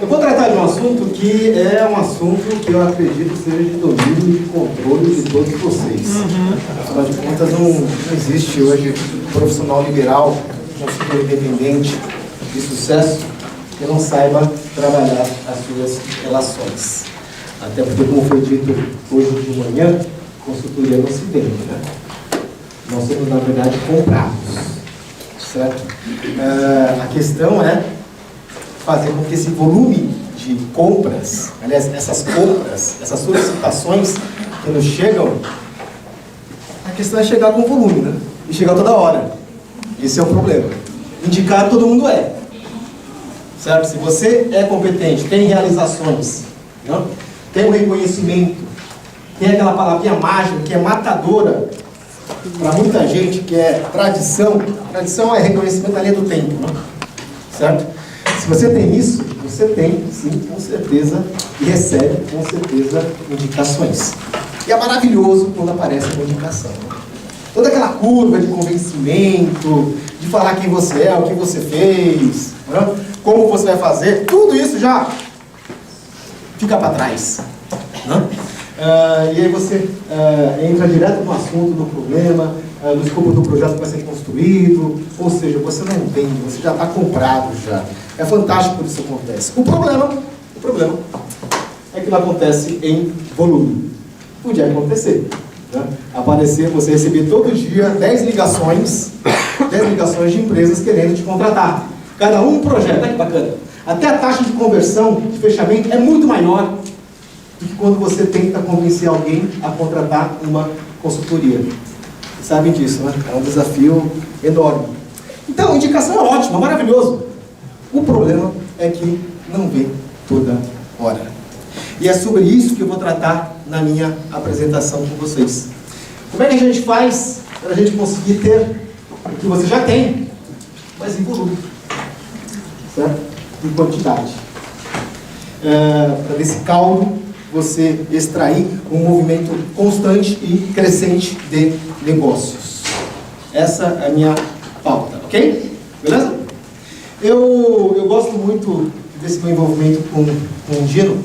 Eu vou tratar de um assunto que é um assunto que eu acredito seja de domínio e de controle de todos vocês. Afinal de contas, não existe hoje profissional liberal, consultor independente de sucesso que não saiba trabalhar as suas relações. Até porque, como foi dito hoje de manhã, consultoria não se vende, né? Nós somos, na verdade, comprados. Certo? A questão é fazer com que esse volume de compras, aliás, essas compras, essas solicitações que nos chegam, a questão é chegar com volume, né? E chegar toda hora. Esse é o problema. Indicar todo mundo é. Certo? Se você é competente, tem realizações, não? Tem um reconhecimento, tem aquela palavrinha mágica que é matadora para muita gente, que é tradição. Tradição é reconhecimento da linha do tempo, não? Certo? Se você tem isso, você tem, sim, com certeza, e recebe, com certeza, indicações. E é maravilhoso quando aparece uma indicação. Toda aquela curva de convencimento, de falar quem você é, o que você fez, né? Como você vai fazer, tudo isso já fica para trás. Né? E aí você entra direto no assunto, no problema, no escopo do projeto que vai ser construído, ou seja, você não entende, você já está comprado já. É fantástico quando isso acontece. O problema é que não acontece em volume. Podia acontecer. Né? Aparecer, você receber todo dia 10 ligações de empresas querendo te contratar. Cada um projeto, olha que bacana. Até a taxa de conversão, de fechamento, é muito maior do que quando você tenta convencer alguém a contratar uma consultoria. Vocês sabem disso, né? É um desafio enorme. Então, indicação é ótima, maravilhoso. O problema é que não vem toda hora. E é sobre isso que eu vou tratar na minha apresentação com vocês. Como é que a gente faz para a gente conseguir ter o que você já tem, mas em volume, certo? Em quantidade. Para desse caldo você extrair um movimento constante e crescente de negócios. Essa é a minha pauta, ok? Beleza? Eu gosto muito desse meu envolvimento com o Dino,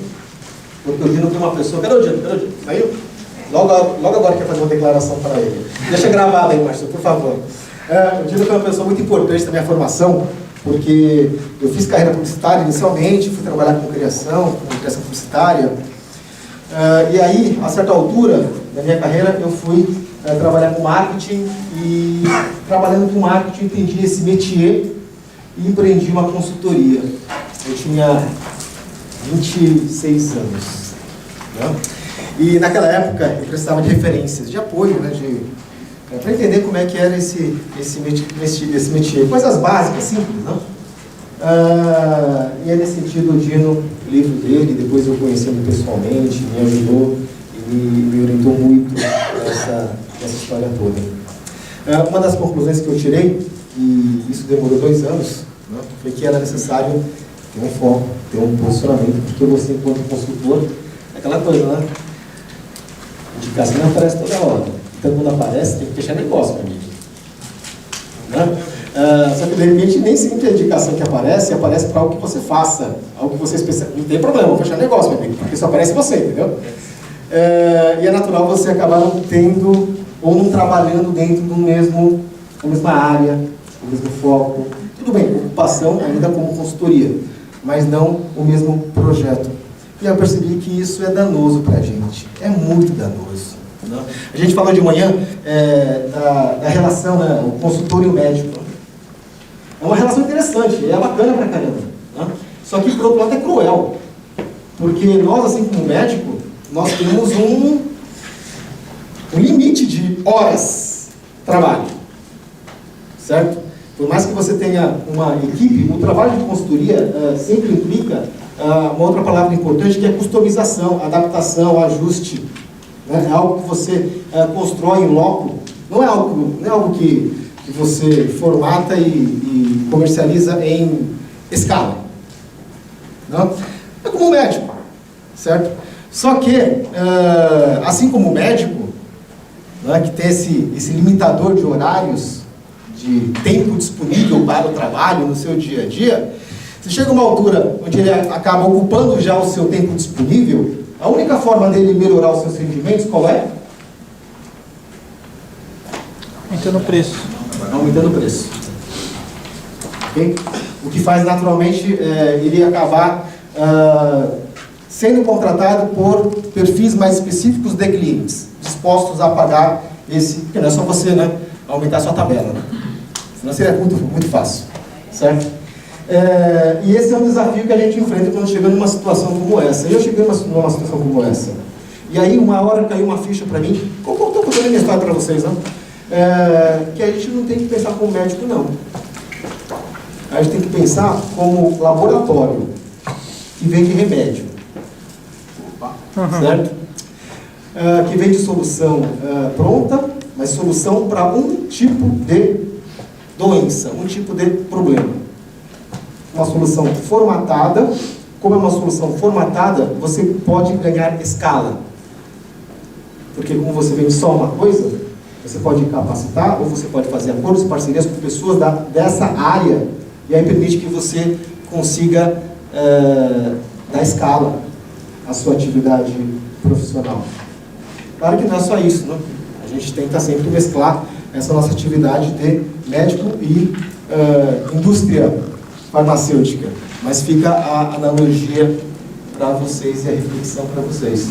porque o Dino tem uma pessoa... Cadê o Dino? Saiu? Logo agora quer fazer uma declaração para ele. Deixa gravado aí, Márcio, por favor. O Dino foi uma pessoa muito importante na minha formação, porque eu fiz carreira publicitária inicialmente, fui trabalhar com criação publicitária, e aí, a certa altura da minha carreira, eu fui trabalhar com marketing, e trabalhando com marketing, entendi esse métier e empreendi uma consultoria. Eu tinha 26 anos. Né? E naquela época, eu precisava de referências, de apoio, né, para entender como é que era esse métier. Coisas básicas, simples, não? E é nesse sentido, o Dino, o livro dele, depois eu conheci ele pessoalmente, me ajudou e me orientou muito nessa história toda. Uma das conclusões que eu tirei, e isso demorou 2 anos, né, foi que era necessário ter um foco, ter um posicionamento, porque você, enquanto consultor, é aquela coisa, né? Indicação não aparece toda hora. Então, quando aparece, tem que fechar negócio, meu amigo. Né? Só que, de repente, nem sempre a indicação que aparece para algo que você faça, algo que você especializa. Não tem problema, vou fechar negócio, meu amigo, porque só aparece você, entendeu? E é natural você acabar não tendo, ou não trabalhando dentro da mesma área, do mesmo foco. Tudo bem, ocupação ainda como consultoria, mas não o mesmo projeto. E eu percebi que isso é danoso para a gente, é muito danoso. Né? A gente falou de manhã da relação, né, o consultor e o médico. É uma relação interessante, é bacana pra caramba. Né? Só que, por outro lado, é cruel. Porque nós, assim como médico, nós temos um limite de horas de trabalho. Certo? Por mais que você tenha uma equipe, o trabalho de consultoria sempre implica uma outra palavra importante, que é customização, adaptação, ajuste. Né? É algo que você constrói em loco. Não é algo que você formata e comercializa em escala. Não? É como um médico, certo? Só que, assim como o médico, né, que tem esse limitador de horários, de tempo disponível para o trabalho no seu dia a dia, Se chega a uma altura onde ele acaba ocupando já o seu tempo disponível, a única forma dele melhorar os seus rendimentos, qual é? Aumentando o preço. Aumentando o preço. Okay? O que faz naturalmente ele acabar sendo contratado por perfis mais específicos de clientes, dispostos a pagar esse, porque não é só você, né, aumentar a sua tabela, né? Senão seria muito, muito fácil, certo? E esse é um desafio que a gente enfrenta quando chega numa situação como essa. Eu cheguei numa situação como essa. E aí, uma hora caiu uma ficha para mim, como eu estou contando a minha história para vocês, né? Que a gente não tem que pensar como médico, não. A gente tem que pensar como laboratório que vende remédio, certo? Que vende solução pronta, mas solução para um tipo de doença, um tipo de problema. Uma solução formatada. Como é uma solução formatada, você pode ganhar escala. Porque como você vende só uma coisa, você pode capacitar ou você pode fazer acordos e parcerias com pessoas dessa área, e aí permite que você consiga dar escala à sua atividade profissional. Claro que não é só isso, né? A gente tenta sempre mesclar essa nossa atividade de médico e indústria farmacêutica, mas fica a analogia para vocês e a reflexão para vocês.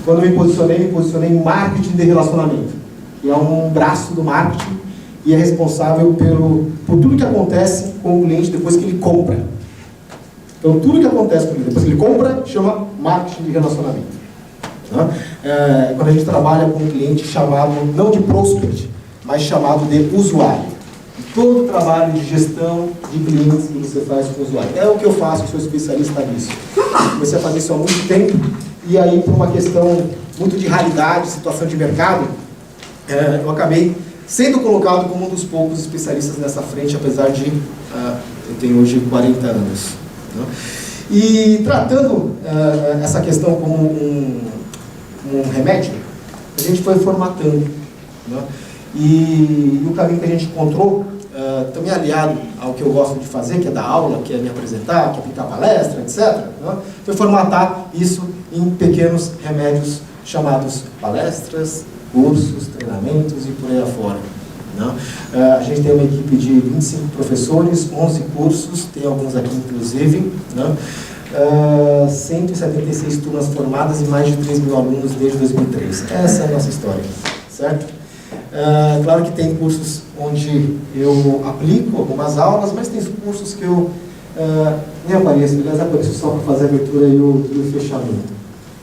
Quando me posicionei em marketing de relacionamento, que é um braço do marketing e é responsável por tudo que acontece com o cliente depois que ele compra. Então, tudo que acontece com ele depois que ele compra chama marketing de relacionamento. Quando a gente trabalha com um cliente chamado, não de prospect, mas chamado de usuário. Todo o trabalho de gestão de clientes que você faz com o usuário. É o que eu faço, eu sou especialista nisso. Comecei a fazer isso há muito tempo, e aí, por uma questão muito de raridade, situação de mercado, eu acabei sendo colocado como um dos poucos especialistas nessa frente, apesar de eu tenho hoje 40 anos. Né? E tratando essa questão como um remédio, a gente foi formatando. Né? E o caminho que a gente encontrou, também aliado ao que eu gosto de fazer, que é dar aula, que é me apresentar, que é pintar palestra, etc., né? Foi formatar isso em pequenos remédios chamados palestras, cursos, treinamentos e por aí afora. Né? A gente tem uma equipe de 25 professores, 11 cursos, tem alguns aqui inclusive, né? 176 turmas formadas e mais de 3 mil alunos desde 2003. Essa é a nossa história, certo? Claro que tem cursos onde eu aplico algumas aulas, mas tem cursos que eu nem apareço, aliás, apareço só para fazer a abertura e o fechamento.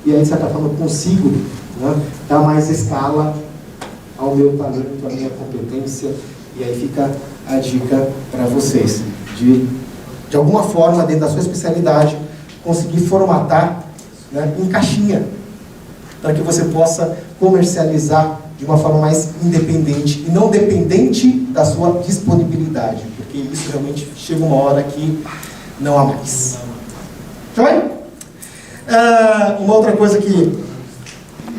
E aí, de certa forma, eu consigo, né, dar mais escala ao meu talento, à minha competência, e aí fica a dica para vocês, de alguma forma, dentro da sua especialidade, conseguir formatar, né, em caixinha, para que você possa comercializar de uma forma mais independente e não dependente da sua disponibilidade, porque isso realmente chega uma hora que não há mais. Joia? Uma outra coisa que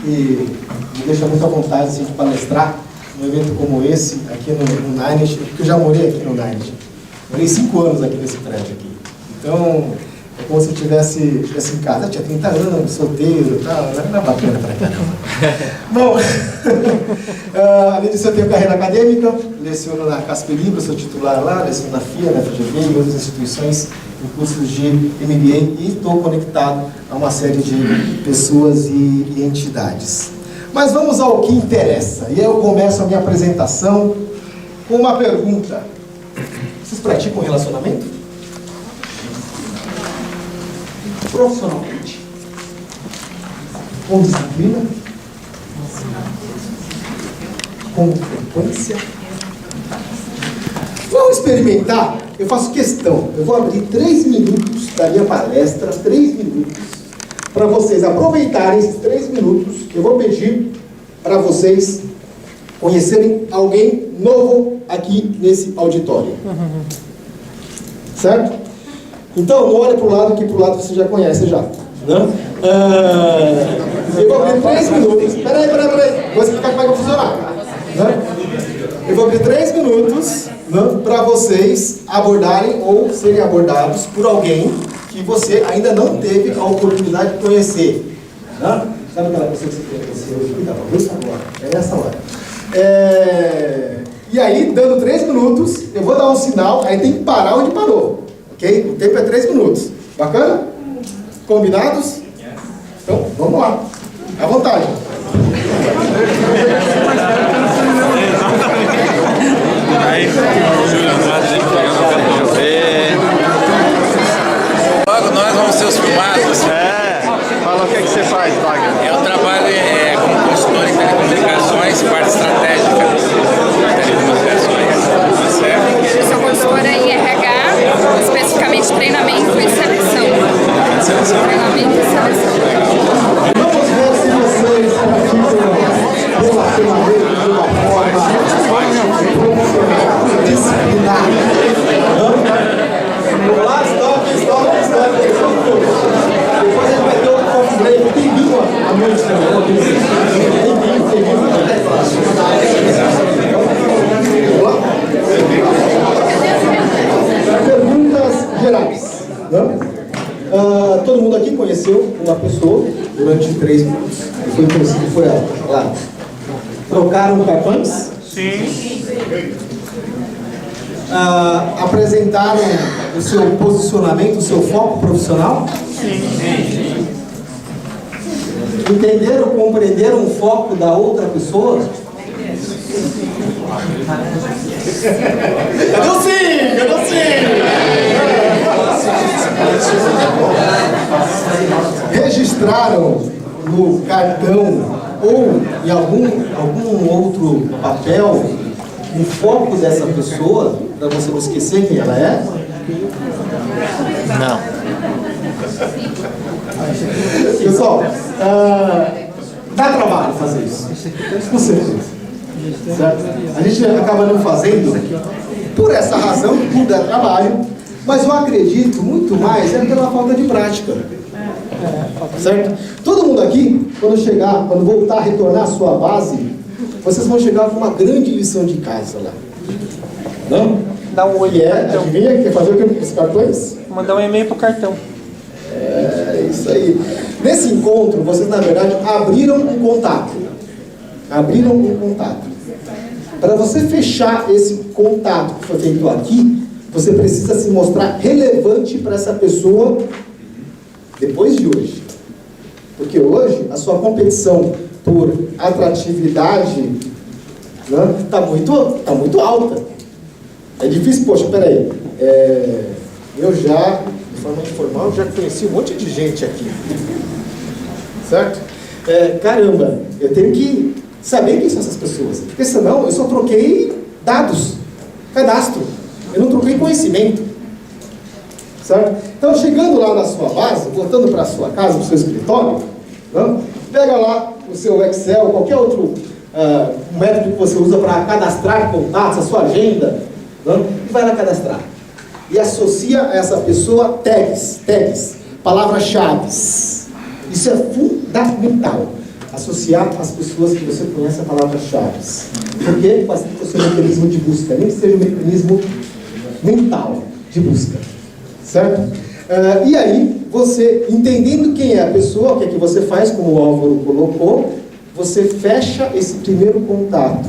me deixa muito à vontade assim, de palestrar num evento como esse, aqui no Ninet, porque eu já morei aqui no Ninet. Morei 5 anos aqui nesse prédio aqui. Então, é como se eu estivesse em casa. Eu tinha 30 anos, solteiro e tal, era bacana pra caramba. Bom, além disso eu tenho carreira acadêmica, leciono na Casper Libero, sou titular lá, leciono na FIA, na FGV e outras instituições em cursos de MBA e estou conectado a uma série de pessoas e entidades. Mas vamos ao que interessa. E aí eu começo a minha apresentação com uma pergunta. Vocês praticam relacionamento? Profissionalmente? Com disciplina? Com frequência? Vamos experimentar? Eu faço questão. Eu vou abrir 3 minutos da minha palestra, 3 minutos, para vocês aproveitarem esses 3 minutos. Eu vou pedir para vocês conhecerem alguém novo aqui nesse auditório. Certo? Então, não olha para o lado, que para o lado você já conhece já. Né? Eu vou abrir 3 minutos. Peraí. Vou explicar como é que vai funcionar. Né? Eu vou abrir 3 minutos, para vocês abordarem ou serem abordados por alguém que você ainda não teve a oportunidade de conhecer. Né? Sabe aquela pessoa que você conheceu hoje? Isso agora, é nessa hora. E aí, dando 3 minutos, eu vou dar um sinal, aí tem que parar onde parou. Ok? O tempo é 3 minutos. Bacana? Combinados? Então, vamos lá. À vontade. Logo nós vamos ser os filmados. Fala o que você faz, Wagner. Eu trabalho como consultor em telecomunicações, parte estratégica de telecomunicações. Certo? Eu sou consultora em RH, especificamente treinamento e seleção. Treinamento e seleção. Vamos ver se vocês praticam relacionamento de uma forma disciplinada. Vamos lá, stop. Depois a gente vai ter outro coffee break. Tem vinho à noite também. Tem vinho. Vamos lá? Perguntas gerais. Né? Todo mundo aqui conheceu uma pessoa durante 3 minutos. Foi conhecido, foi ela. Claro. Trocaram cartões? Sim. Apresentaram o seu posicionamento, o seu foco profissional? Sim. Entenderam, compreenderam o foco da outra pessoa? Cadê o sim? Registraram no cartão ou em algum outro papel o foco dessa pessoa, para você não esquecer quem ela é? Não. Pessoal, dá trabalho fazer isso. Com certeza. Certo? A gente acaba não fazendo por essa razão, tudo é trabalho, mas eu acredito muito mais pela falta de prática. Certo? Todo mundo aqui, quando voltar a retornar à sua base, vocês vão chegar com uma grande lição de casa lá. Não? Dá um oi Que pro é, cartão. adivinha, quer fazer o que com os cartões? Mandar um e-mail pro cartão. É isso aí. Nesse encontro, vocês na verdade abriram um contato. Para você fechar esse contato que foi feito aqui, você precisa se mostrar relevante para essa pessoa depois de hoje. Porque hoje a sua competição por atratividade está muito alta. É difícil, poxa, peraí. Eu já, de forma informal, já conheci um monte de gente aqui. Certo? Caramba, eu tenho que saber quem são essas pessoas. Porque senão eu só troquei dados, cadastro. Eu não troquei conhecimento. Certo? Então, chegando lá na sua base, voltando para a sua casa, para o seu escritório, pega lá o seu Excel, qualquer outro método que você usa para cadastrar contatos, a sua agenda, e vai lá cadastrar. E associa a essa pessoa tags, palavras-chave. Isso é fundamental. Associar as pessoas que você conhece a palavras-chave. Porque facilita o seu mecanismo de busca, nem que seja um mecanismo mental de busca. Certo? E aí, você, entendendo quem é a pessoa, o que é que você faz, como o Álvaro colocou, você fecha esse primeiro contato,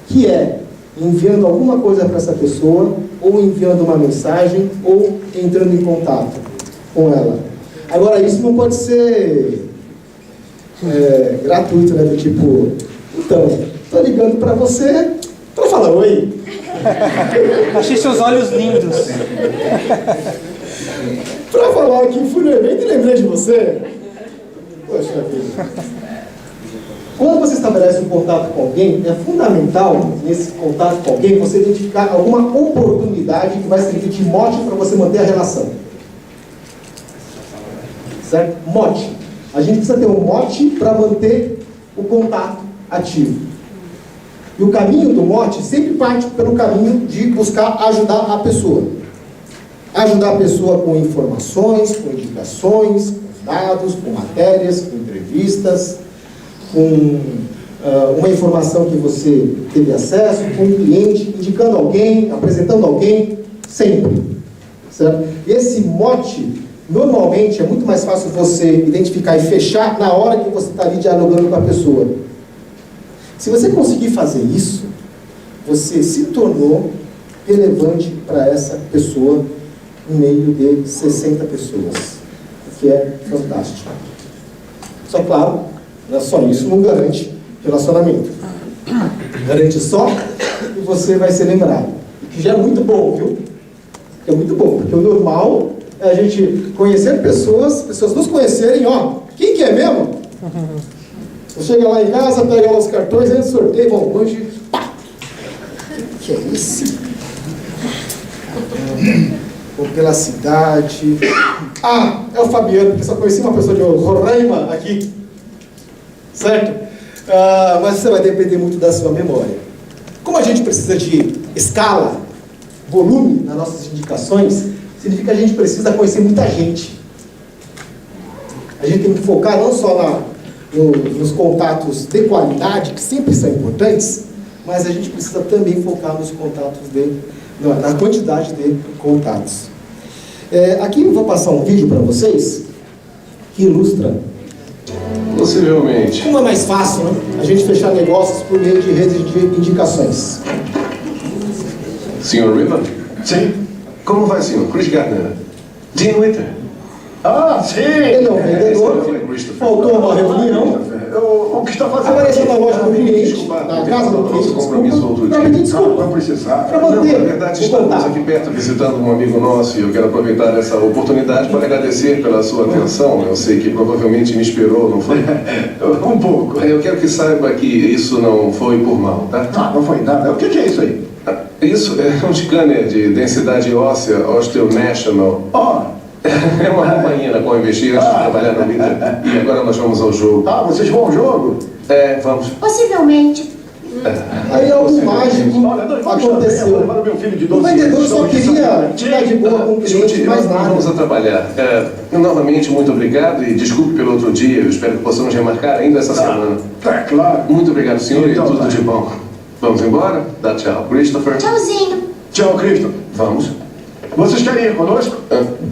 que é enviando alguma coisa para essa pessoa, ou enviando uma mensagem, ou entrando em contato com ela. Agora, isso não pode ser gratuito, né? Do tipo, então, estou ligando para você para falar oi. Achei seus olhos lindos. Para falar que fui no evento e lembrei de você. Poxa vida. Quando você estabelece um contato com alguém, é fundamental, nesse contato com alguém, você identificar alguma oportunidade que vai servir de mote para você manter a relação. Certo? Mote. A gente precisa ter um mote para manter o contato ativo. E o caminho do mote sempre parte pelo caminho de buscar ajudar a pessoa. Ajudar a pessoa com informações, com indicações, com dados, com matérias, com entrevistas, com uma informação que você teve acesso, com um cliente, indicando alguém, apresentando alguém, sempre. Certo? Esse mote, normalmente, é muito mais fácil você identificar e fechar na hora que você está ali dialogando com a pessoa. Se você conseguir fazer isso, você se tornou relevante para essa pessoa no meio de 60 pessoas, o que é fantástico. Só claro, só isso não garante relacionamento. Garante só que você vai ser lembrado. Que já é muito bom, viu? É muito bom, porque o normal é a gente conhecer pessoas nos conhecerem, ó, quem que é mesmo? Você chega lá em casa, pega lá os cartões, aí sorteio, bom, hoje, pá! Que é esse? Ou pela cidade. Ah, é o Fabiano, porque só conheci uma pessoa de Roraima aqui. Certo? Mas você vai depender muito da sua memória. Como a gente precisa de escala, volume nas nossas indicações, significa que a gente precisa conhecer muita gente. A gente tem que focar não só nos contatos de qualidade, que sempre são importantes, mas a gente precisa também focar nos contatos na quantidade de contatos. Aqui eu vou passar um vídeo para vocês que ilustra. Possivelmente. Como é mais fácil, né? A gente fechar negócios por meio de redes de indicações. Sr. Ribbon? Sim. Como vai, Sr. Chris Gardner? Dean Witter? Ah, sim! Ele é um vendedor, faltou uma reunião, O que está fazendo? apareceu na loja do cliente, Desculpa, na casa do cliente, compromisso outro para dia. pedir desculpa. Não precisar. Para Não, na manter verdade o estamos contato. aqui perto visitando um amigo nosso e eu quero aproveitar essa oportunidade para agradecer pela sua atenção. Eu sei que provavelmente me esperou, não foi? Um pouco. Eu quero que saiba que isso não foi por mal, tá? Ah, não foi nada. O que é isso aí? Isso é um scanner de densidade óssea Osteonational. Oh, É uma companhia na qual eu investi antes de trabalhar na vida. E agora nós vamos ao jogo. vocês vão ao jogo? Vamos. Possivelmente. Aí algo mágico Olha, nós vamos aconteceu. para o meu filho de O 12 vendedor anos. só queria ficar de boa com o cliente, Escute, mais nós nada. vamos a trabalhar. Novamente, muito obrigado e desculpe pelo outro dia. Eu espero que possamos remarcar ainda essa semana. É claro. Muito obrigado, senhor, e Então, tudo tá. de bom. Vamos embora? Dá tchau. Christopher? Tchauzinho. Tchau, Cristo. Vamos. Vocês querem ir conosco?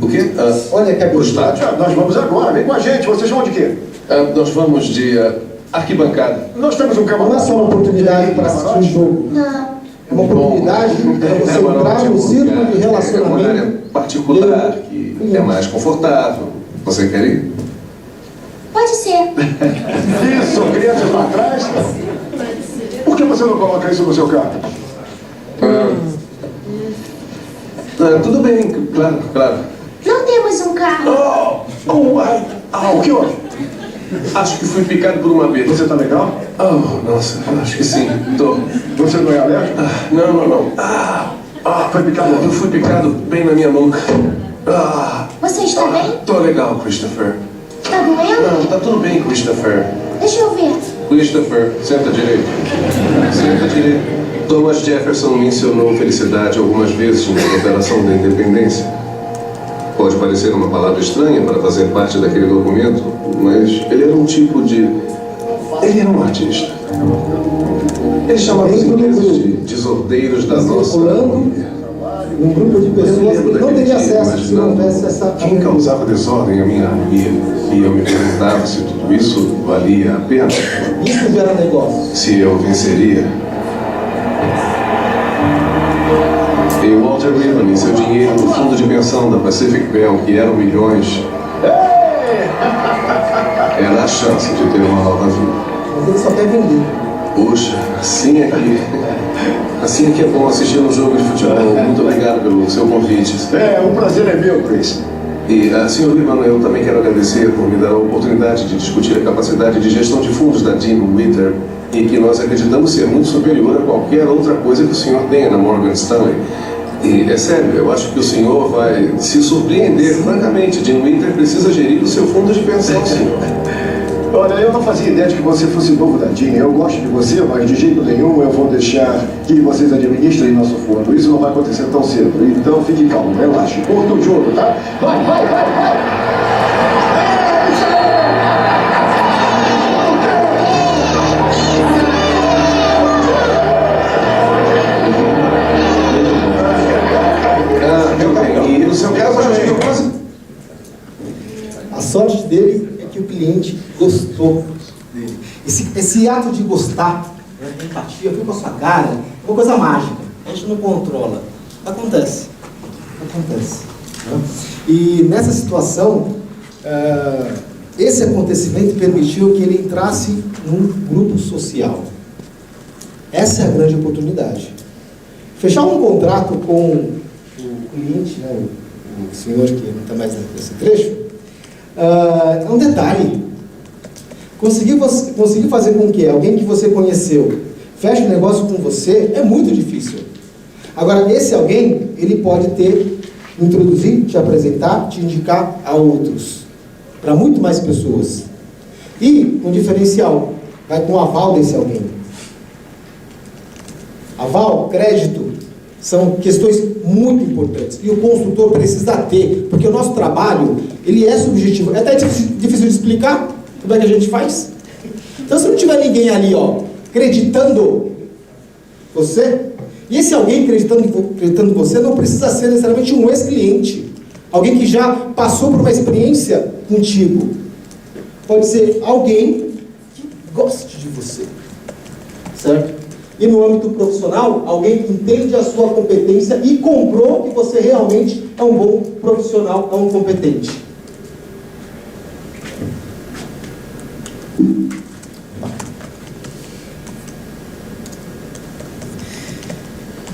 O quê? Olha que Pro absurdo. estádio? Nós vamos agora. Vem com a gente. Vocês vão de quê? Nós vamos de arquibancada. Nós temos um Não camarote. é só uma oportunidade para assistir um jogo. Não. É uma oportunidade para você entrar no círculo de É uma relacionamento. área particular que é mais confortável. Você quer ir? Pode ser. Isso, crianças lá atrás. Por que você não coloca isso no seu carro? Tudo bem, claro. Não temos um carro. O que houve? Acho que fui picado por uma abelha. Você tá legal? Nossa, acho que sim. Tô. Você não é alérgico? Não. Foi picado? Eu fui picado bem na minha nuca. Você está bem? Tô legal, Christopher. Tá doendo? Não, tá tudo bem, Christopher. Deixa eu ver. Christopher, senta direito. Senta direito. Thomas Jefferson mencionou felicidade algumas vezes na Declaração da Independência. Pode parecer uma palavra estranha para fazer parte daquele documento, mas ele era um tipo de... Ele era um artista. Ele chamava os ingleses de desordeiros da nossa... Circulando um grupo de pessoas que não teria acesso se não houvesse essa... Quem causava desordem à minha harmonia? E eu me perguntava se tudo isso valia a pena. Isso gera negócio. Se eu venceria. E Walter Ribbon e seu dinheiro no fundo de pensão da Pacific Bell, que eram milhões, era a chance de ter uma nova vida. Mas ele só quer vender. Puxa, assim é que é bom assistir um jogo de futebol. Muito obrigado pelo seu convite. O prazer é meu, Chris. E, Sr. Ribbon, eu também quero agradecer por me dar a oportunidade de discutir a capacidade de gestão de fundos da Dean Witter e que nós acreditamos ser muito superior a qualquer outra coisa que o senhor tenha na Morgan Stanley. E, é sério, eu acho que o senhor vai se surpreender. Francamente, Dean Witter precisa gerir o seu fundo de pensão, senhor. Olha, eu não fazia ideia de que você fosse novo da Dean. Eu gosto de você, mas de jeito nenhum eu vou deixar que vocês administrem nosso fundo. Isso não vai acontecer tão cedo. Então fique calmo, relaxe. Curta o jogo, tá? Vai! A sorte dele é que o cliente gostou dele. Esse ato de gostar, né, empatia, foi com a sua cara, é uma coisa mágica. A gente não controla. Acontece. Né? E nessa situação, esse acontecimento permitiu que ele entrasse num grupo social. Essa é a grande oportunidade. Fechar um contrato com o cliente, né, o senhor que não está mais nesse trecho, é um detalhe. Conseguir fazer com que alguém que você conheceu feche um negócio com você é muito difícil. Agora, esse alguém, ele pode introduzir, te apresentar, te indicar a outros, para muito mais pessoas. E, um diferencial, vai com o aval desse alguém. Aval, crédito, são questões muito importantes. E o consultor precisa ter, porque o nosso trabalho, ele é subjetivo. É até difícil de explicar como é que a gente faz. Então, se não tiver ninguém ali, acreditando você, e esse alguém acreditando você não precisa ser necessariamente um ex-cliente. Alguém que já passou por uma experiência contigo. Pode ser alguém que goste de você. Certo? E no âmbito profissional, alguém que entende a sua competência e comprou que você realmente é um bom profissional, é um competente.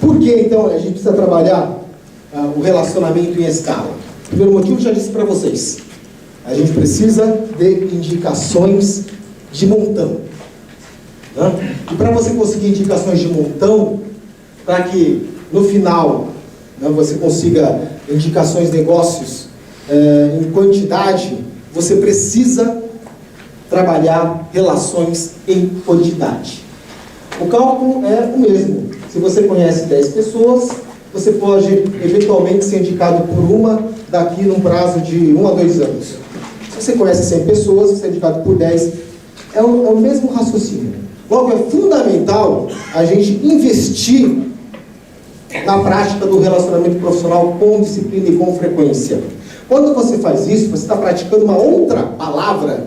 Por que, então, a gente precisa trabalhar o relacionamento em escala? Primeiro motivo, já disse para vocês. A gente precisa de indicações de montão. Né? E para você conseguir indicações de montão, para que no final, né, você consiga indicações de negócios em quantidade, você precisa trabalhar relações em quantidade. O cálculo é o mesmo. Se você conhece 10 pessoas, você pode eventualmente ser indicado por uma daqui num prazo de 1 a 2 anos. Se você conhece 100 pessoas, você é indicado por 10. É o mesmo raciocínio. Logo, é fundamental a gente investir na prática do relacionamento profissional com disciplina e com frequência. Quando você faz isso, você está praticando uma outra palavra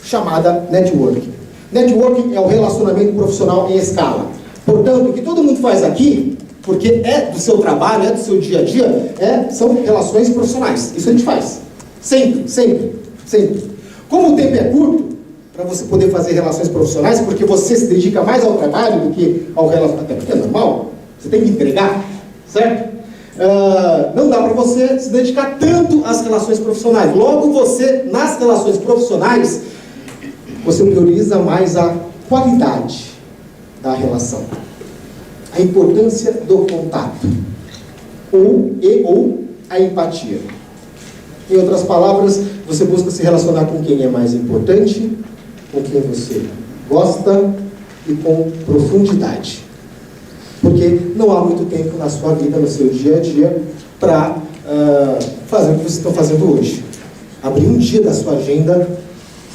chamada networking. Networking é o relacionamento profissional em escala. Portanto, o que todo mundo faz aqui, porque é do seu trabalho, é do seu dia a dia, são relações profissionais. Isso a gente faz. Sempre, sempre, sempre. Como o tempo é curto, para você poder fazer relações profissionais, porque você se dedica mais ao trabalho do que ao relacionamento, até porque é normal, você tem que entregar, certo? Não dá para você se dedicar tanto às relações profissionais. Logo, você, nas relações profissionais, você prioriza mais a qualidade da relação, a importância do contato, ou a empatia. Em outras palavras, você busca se relacionar com quem é mais importante, com quem você gosta e com profundidade. Porque não há muito tempo na sua vida, no seu dia a dia, para fazer o que vocês estão fazendo hoje. Abrir um dia da sua agenda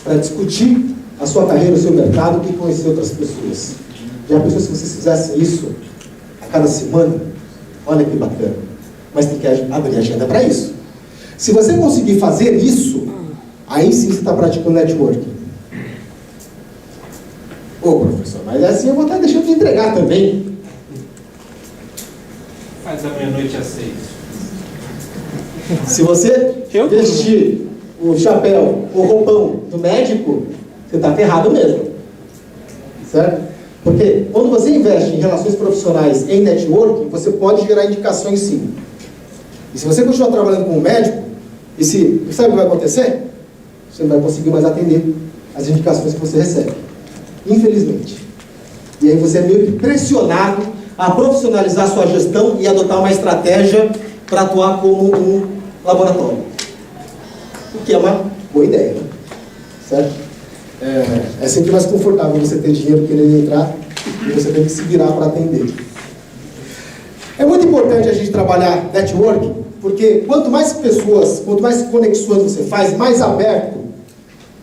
para discutir a sua carreira, o seu mercado e conhecer outras pessoas. Já pensou se vocês fizessem isso a cada semana? Olha que bacana. Mas tem que abrir agenda para isso. Se você conseguir fazer isso, aí sim você está praticando networking. Ô professor, mas assim eu vou estar deixando de entregar também. Faz a meia-noite às 6. Se você vestir o chapéu, o roupão do médico, você está ferrado mesmo. Certo? Porque quando você investe em relações profissionais em networking, você pode gerar indicações sim. E se você continuar trabalhando como médico, sabe o que vai acontecer? Você não vai conseguir mais atender as indicações que você recebe. Infelizmente. E aí você é meio que pressionado a profissionalizar a sua gestão e adotar uma estratégia para atuar como um laboratório. O que é uma boa ideia, né? Certo? É sempre mais confortável você ter dinheiro querendo entrar e você tem que se virar para atender. É muito importante a gente trabalhar networking, porque quanto mais pessoas, quanto mais conexões você faz, mais aberto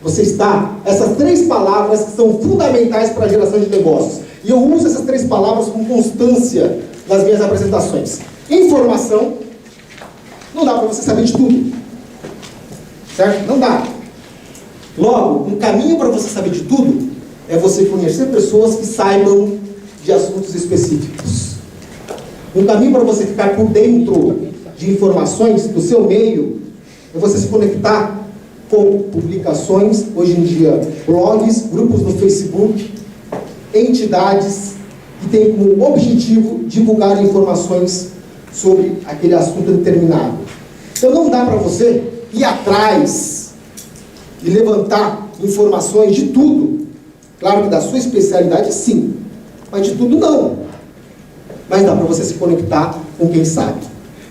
você está. Essas 3 palavras que são fundamentais para a geração de negócios. E eu uso essas 3 palavras com constância nas minhas apresentações. Informação. Não dá para você saber de tudo. Certo? Não dá. Logo, um caminho para você saber de tudo é você conhecer pessoas que saibam de assuntos específicos. Um caminho para você ficar por dentro de informações do seu meio é você se conectar com publicações, hoje em dia, blogs, grupos no Facebook, entidades que têm como objetivo divulgar informações sobre aquele assunto determinado. Então não dá para você ir atrás e levantar informações de tudo. Claro que da sua especialidade sim, mas de tudo não. Mas dá para você se conectar com quem sabe.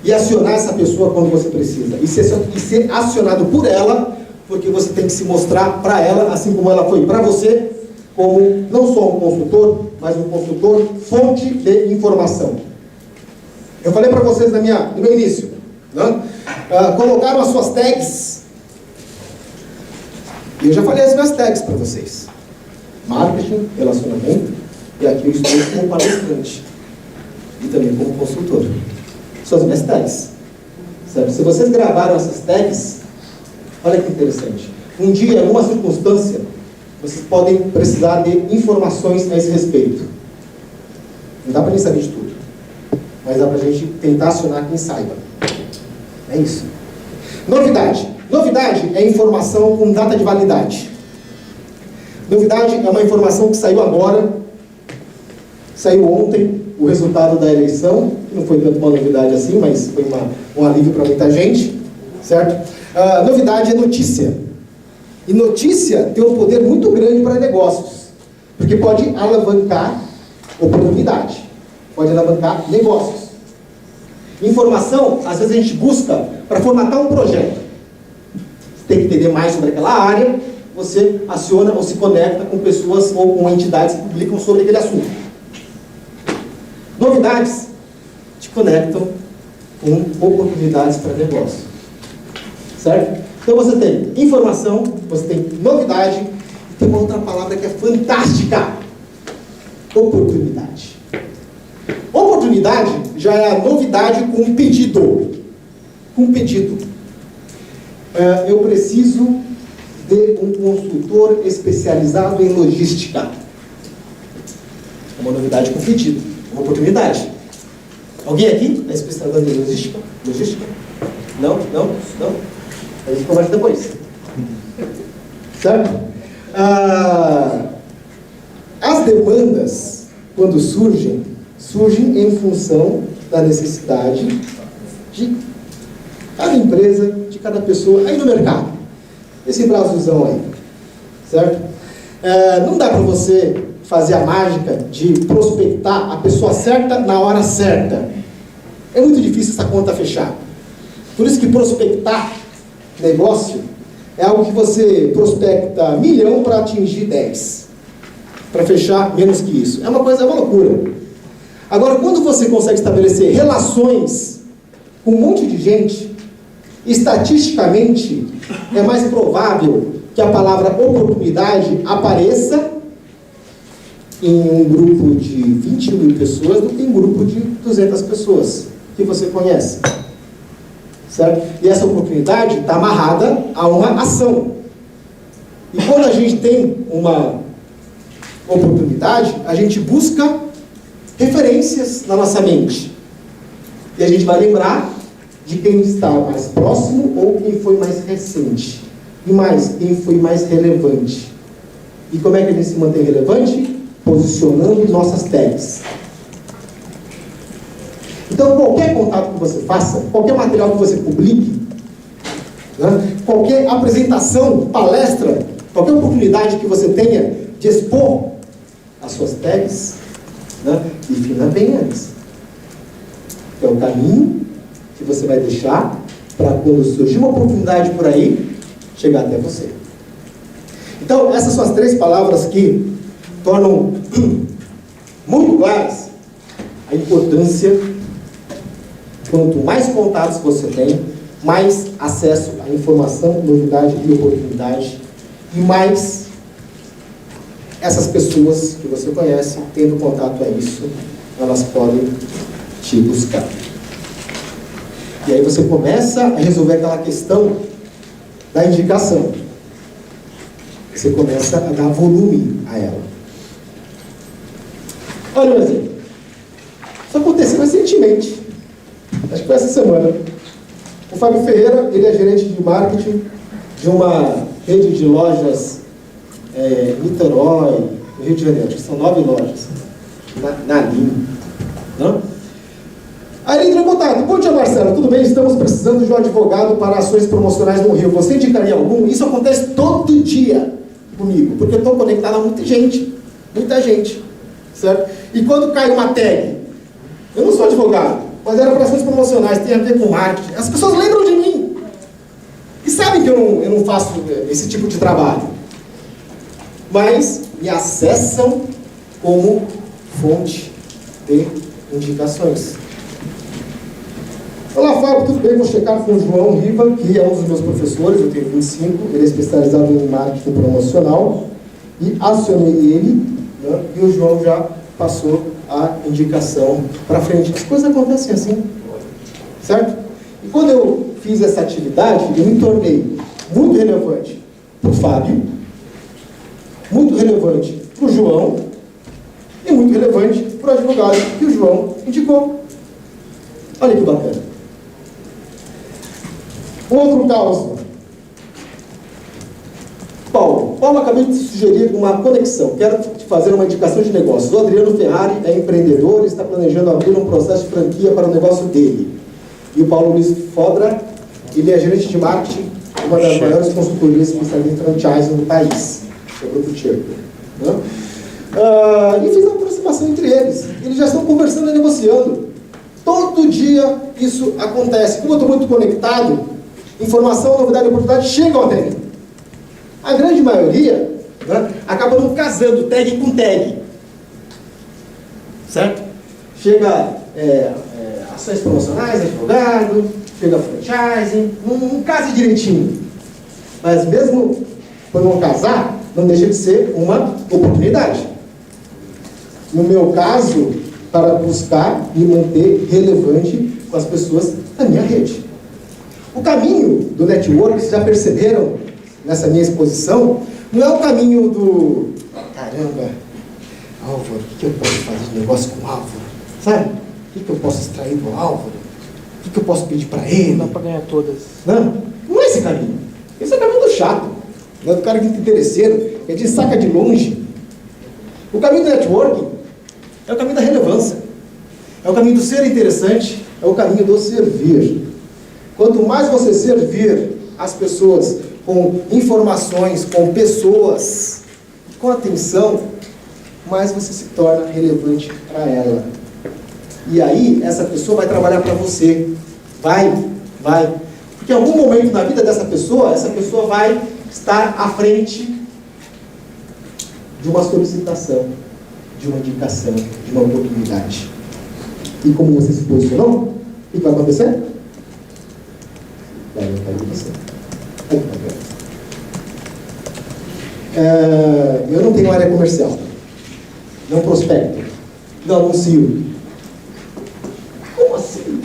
E acionar essa pessoa quando você precisa. E ser acionado por ela, porque você tem que se mostrar para ela, assim como ela foi para você, como não só um consultor, mas um consultor fonte de informação. Eu falei para vocês no meu início, né? Colocaram as suas tags. E eu já falei as minhas tags para vocês. Marketing, relacionamento, e aqui eu estou como palestrante. E também como consultor. São as minhas tags. Certo? Se vocês gravaram essas tags, olha que interessante. Um dia, em alguma circunstância, vocês podem precisar de informações a esse respeito. Não dá para nem saber de tudo. Mas dá para a gente tentar acionar quem saiba. É isso. Novidade. Novidade é informação com data de validade. Novidade é uma informação que saiu agora, saiu ontem, o resultado da eleição, que não foi tanto uma novidade assim, mas foi um alívio para muita gente, certo? Novidade é notícia. E notícia tem um poder muito grande para negócios, porque pode alavancar oportunidade, pode alavancar negócios. Informação, às vezes a gente busca para formatar um projeto. Você tem que entender mais sobre aquela área, você aciona ou se conecta com pessoas ou com entidades que publicam sobre aquele assunto. Novidades te conectam com oportunidades para negócio. Certo? Então você tem informação, você tem novidade, e tem uma outra palavra que é fantástica: oportunidade. Oportunidade já é a novidade com um pedido. Com pedido. Eu preciso de um consultor especializado em logística. Uma novidade com pedido. Uma oportunidade. Alguém aqui é especializado em logística? Logística? Não? Não? Não? A gente conversa depois. Certo? As demandas, quando surgem em função da necessidade de cada empresa, de cada pessoa, aí no mercado. Esse Brasilzão aí. Certo? Não dá para você fazer a mágica de prospectar a pessoa certa na hora certa. É muito difícil essa conta fechar. Por isso que prospectar negócio é algo que você prospecta 1 milhão para atingir 10. Para fechar menos que isso. É uma loucura. Agora, quando você consegue estabelecer relações com um monte de gente, estatisticamente é mais provável que a palavra oportunidade apareça em um grupo de 20 mil pessoas do que em um grupo de 200 pessoas que você conhece. Certo? E essa oportunidade está amarrada a uma ação. E quando a gente tem uma oportunidade, a gente busca referências na nossa mente. E a gente vai lembrar de quem está mais próximo ou quem foi mais recente. E mais, quem foi mais relevante. E como é que a gente se mantém relevante? Posicionando nossas tags. Então, qualquer contato que você faça, qualquer material que você publique, né, qualquer apresentação, palestra, qualquer oportunidade que você tenha de expor as suas tags, né, defina bem antes. É o caminho que você vai deixar para quando surgir uma oportunidade por aí, chegar até você. Então, essas são as 3 palavras que tornam muito claras a importância. Quanto mais contatos você tem, mais acesso à informação, novidade e oportunidade, e mais essas pessoas que você conhece, tendo contato a isso, elas podem te buscar. E aí você começa a resolver aquela questão da indicação. Você começa a dar volume a ela. Olha um exemplo. Isso aconteceu recentemente. Acho que foi essa semana. O Fábio Ferreira, ele é gerente de marketing de uma rede de lojas em Niterói, no Rio de Janeiro. Acho que são 9 lojas. Na linha. Não? Aí ele entrou em contato. Bom dia, Marcelo. Tudo bem? Estamos precisando de um advogado para ações promocionais no Rio. Você indicaria algum? Isso acontece todo dia comigo, porque eu estou conectado a muita gente. Muita gente. Certo? E quando cai uma tag, eu não sou advogado, mas era para ações promocionais, tem a ver com marketing. As pessoas lembram de mim. E sabem que eu não faço esse tipo de trabalho. Mas me acessam como fonte de indicações. Olá, Fábio, tudo bem? Vou checar com o João Riva, que é um dos meus professores, eu tenho 25, ele é especializado em marketing promocional, e acionei ele, né, e o João já passou a indicação para frente. As coisas acontecem assim, certo? E quando eu fiz essa atividade, eu me tornei muito relevante para o Fábio, muito relevante para o João, e muito relevante para o advogado que o João indicou. Olha que bacana. Outro caso. Paulo, acabei de te sugerir uma conexão. Quero te fazer uma indicação de negócios. O Adriano Ferrari é empreendedor e está planejando abrir um processo de franquia para o negócio dele. E o Paulo Luiz Fodra, ele é gerente de marketing, uma das maiores consultorias especializadas em franchising no país. É o Grupo Tcheco. Né? E fiz uma aproximação entre eles. Eles já estão conversando e negociando. Todo dia isso acontece. Como eu estou muito conectado, informação, novidade e oportunidade chegam até mim. A grande maioria, né, acaba não casando tag com tag. Certo? Chega ações promocionais, advogado, chega franchising, não casa direitinho. Mas mesmo por não casar, não deixa de ser uma oportunidade. No meu caso, para buscar e manter relevante com as pessoas da minha rede. O caminho do network, vocês já perceberam nessa minha exposição, não é o caminho do caramba, Álvaro, o que eu posso fazer de negócio com o Álvaro? Sabe? O que eu posso extrair do Álvaro? O que eu posso pedir para ele? Não dá para ganhar todas. Não é esse caminho. Esse é o caminho do chato. Não é do cara que é interesseiro, que a gente saca de longe. O caminho do networking é o caminho da relevância. É o caminho do ser interessante, é o caminho do servir. Quanto mais você servir as pessoas com informações, com pessoas, com atenção, mais você se torna relevante para ela. E aí, essa pessoa vai trabalhar para você. Vai. Porque em algum momento na vida dessa pessoa, essa pessoa vai estar à frente de uma solicitação, de uma indicação, de uma oportunidade. E como você se posicionou, o que vai acontecer? Vai cair de você. Eu não tenho área comercial, não prospecto, não anuncio. Como assim?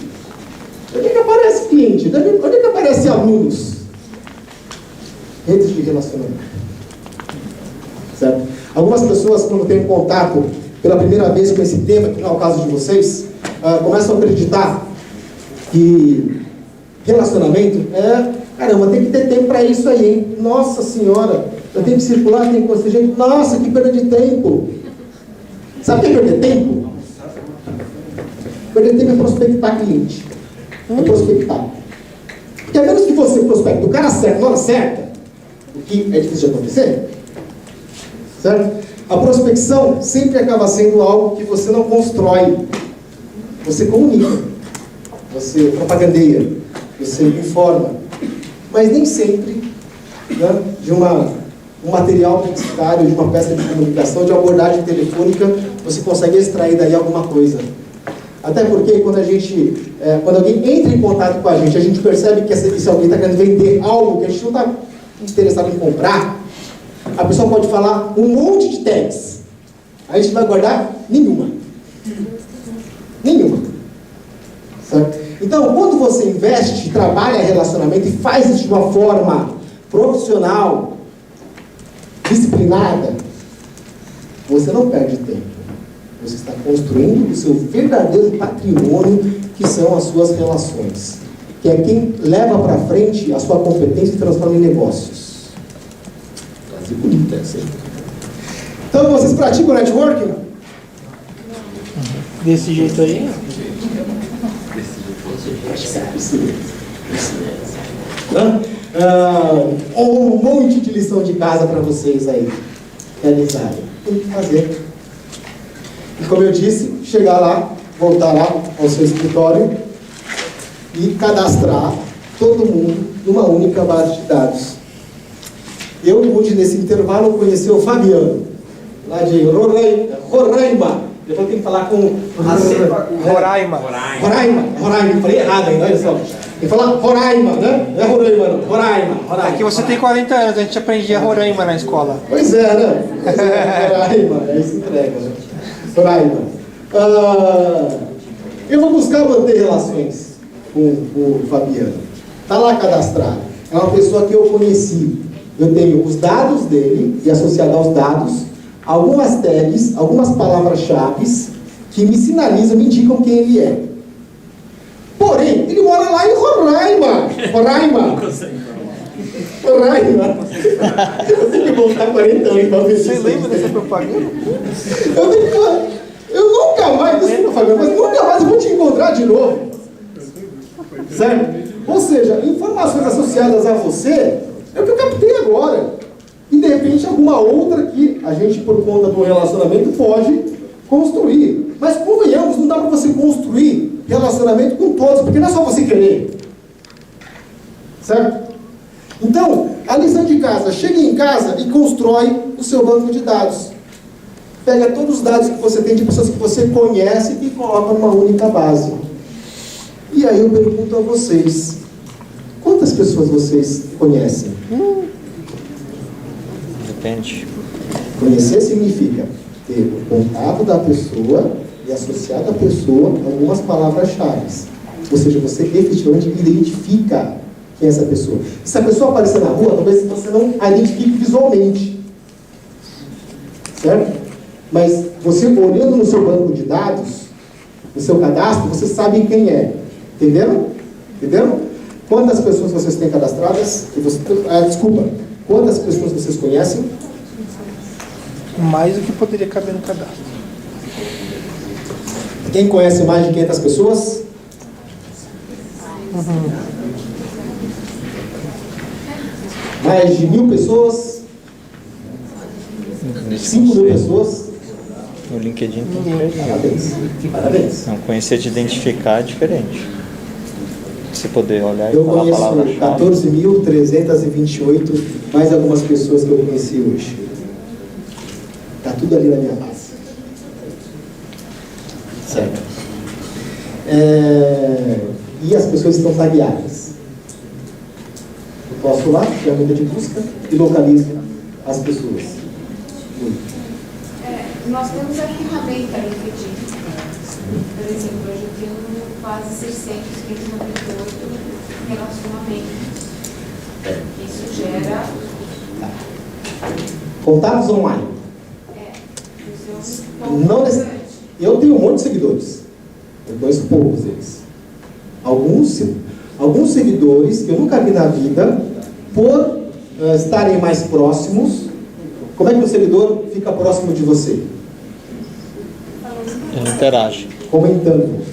Onde é que aparece cliente? Onde é que aparece alunos? Redes de relacionamento. Certo? Algumas pessoas, quando têm contato pela primeira vez com esse tema, que não é o caso de vocês, começam a acreditar que relacionamento caramba, tem que ter tempo para isso aí, hein? Nossa Senhora, eu tenho que circular, tem que conhecer gente. Nossa, que perda de tempo. Sabe o que é perder tempo? Perder tempo é prospectar cliente. É prospectar. Porque a menos que você prospecte do cara certo, na hora certa, o que é difícil de acontecer, certo? A prospecção sempre acaba sendo algo que você não constrói. Você comunica, você propagandeia, você informa. Mas nem sempre, né, de um material publicitário, de uma peça de comunicação, de abordagem telefônica, você consegue extrair daí alguma coisa. Até porque quando alguém entra em contato com a gente percebe que esse alguém está querendo vender algo que a gente não está interessado em comprar, a pessoa pode falar um monte de tags. A gente vai guardar nenhuma. Certo? Então, quando você investe, trabalha relacionamento e faz isso de uma forma profissional, disciplinada, você não perde tempo. Você está construindo o seu verdadeiro patrimônio, que são as suas relações. Que é quem leva para frente a sua competência e transforma em negócios. Frase bonita essa aí. Então, vocês praticam networking? Desse jeito aí? Um monte de lição de casa para vocês aí realizarem. Tem que fazer. E como eu disse, chegar lá, voltar lá ao seu escritório e cadastrar todo mundo numa única base de dados. Eu pude, nesse intervalo, conhecer o Fabiano, lá de Roraima. Depois tem que falar com Roraima. Roraima. Falei errado ainda, olha só. Tem que falar Roraima, né? Não é Roraima, não. Roraima. Aqui você tem 40 anos, a gente aprendia Roraima na escola. Pois é, né? Roraima, é isso que entrega, né? Roraima. Eu vou buscar manter relações com o Fabiano. Está lá cadastrado. É uma pessoa que eu conheci. Eu tenho os dados dele e associado aos dados, algumas tags, algumas palavras-chave que me sinalizam, me indicam quem ele é. Porém, ele mora lá em Roraima. Eu tenho que voltar 40 anos para ver. Você lembra dessa propaganda? Eu nunca mais, desculpa, Fabiano, mas nunca mais eu vou te encontrar de novo. Certo? Ou seja, informações associadas a você é o que eu captei agora. E de repente alguma outra que a gente, por conta do relacionamento, pode construir. Mas convenhamos, não dá para você construir relacionamento com todos, porque não é só você querer. Certo? Então, a lição de casa, chegue em casa e constrói o seu banco de dados. Pega todos os dados que você tem de pessoas que você conhece e coloca numa única base. E aí eu pergunto a vocês, quantas pessoas vocês conhecem? Depende. Conhecer significa ter o contato da pessoa e associado à pessoa algumas palavras-chave. Ou seja, você efetivamente identifica quem é essa pessoa. Se a pessoa aparecer na rua, talvez você não a identifique visualmente. Certo? Mas você olhando no seu banco de dados, no seu cadastro, você sabe quem é. Entenderam? Entenderam? Quantas pessoas vocês têm cadastradas? Quantas pessoas vocês conhecem? Mais do que poderia caber no cadastro. Quem conhece mais de 500 pessoas? Mais de 1.000 pessoas? 5.000 pessoas? No LinkedIn tem Parabéns. Parabéns. Não, conhecer de identificar é diferente. Você poder olhar e Eu falar a conheço palavra-chave. 14.328, mais algumas pessoas que eu conheci hoje. Está tudo ali na minha base. Certo. E as pessoas estão tagueadas. Eu posso ir lá, ferramenta de busca, e localizo as pessoas. Nós temos a ferramenta LinkedIn. Por exemplo, hoje eu tenho quase 698 relacionamentos. Isso gera... Contatos online. Eu tenho um monte de seguidores. Eu conheço poucos deles. Alguns seguidores que eu nunca vi na vida, por estarem mais próximos. Como é que o seguidor fica próximo de você? Ele interage. Comentando